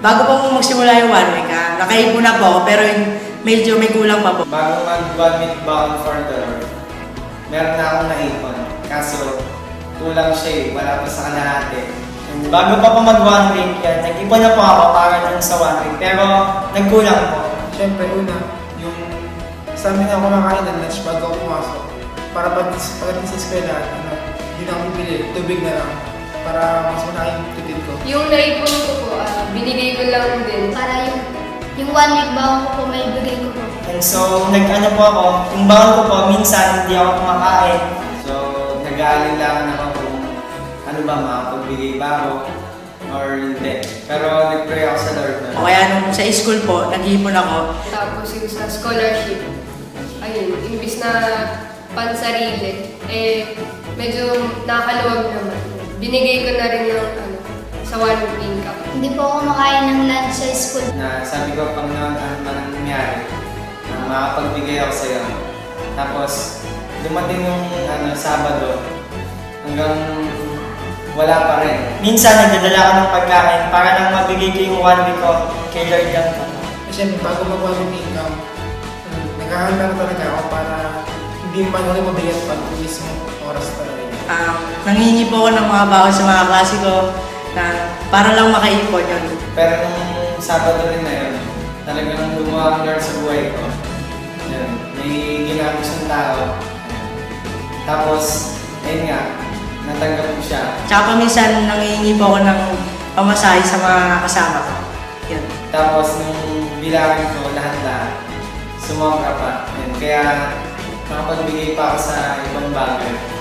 Bago pa po magsimula yung 1 week, nakaipon na po ako, pero medyo may kulang pa po. Bago mag-1 week bound for the Lord, meron na akong naipon. Kaso, kulang siya eh, wala pa sa kalahati. Bago pa po mag-1 week yan, nag-ipon na po ako para dun sa 1 week. Pero nagkulang po. Siyempre, una, yung sa amin ako kumakain ng lunch bago ako pumasok. Para pagdating sa eskwela, hindi na ako bibili, tubig na lang. Para mas muna yung tipid ko. Yung naipon ko po, binigay ko lang din. Para yung 1 week baon ko po, may bigay ko po. And so, nag-ano po ako, yung baon ko po, minsan hindi ako kumakain. So, nag-aalinlangan ako kung ano ba, makapagbigay ba ako or hindi. Pero nag-pray ako sa Lord na. O kaya nung sa school po, nag-iipon ako. Tapos yung sa scholarship, ayun, imbis na pansarili, medyo nakaluwag naman. Binigay ko na rin yung sa 1 week income. Hindi po ako makain ng lunch sa school. Na sabi ko, Panginoon, ano man ang nangyari, na makapagbigay ako sa'yo. Tapos, dumating yung Sabado, hanggang wala pa rin. Minsan, nagdadala ko ng pagkain para lang mabigay ko yung 1 week ko kay Lord lang. Siyempre, bago mag-1 week income, naghahanda na talaga ako para hindi man ako mabigat pag mismo oras talaga. Nanghihingi po ako ng mga baon sa mga klase ko na para lang makaipon yun. Pero nung Sabado rin na yun, talagang gumawa ang Lord sa buhay ko. Yun, may ginamit siyang tao. Tapos, ayun nga, natanggap ko siya. Tsaka minsan nanghihingi po ako ng pamasahe sa mga kasama ko. Yun. Tapos, nung bilangin ko lahat-lahat, sumobra pa. Yun, kaya, nakapagbigay pa ako sa ibang bagay.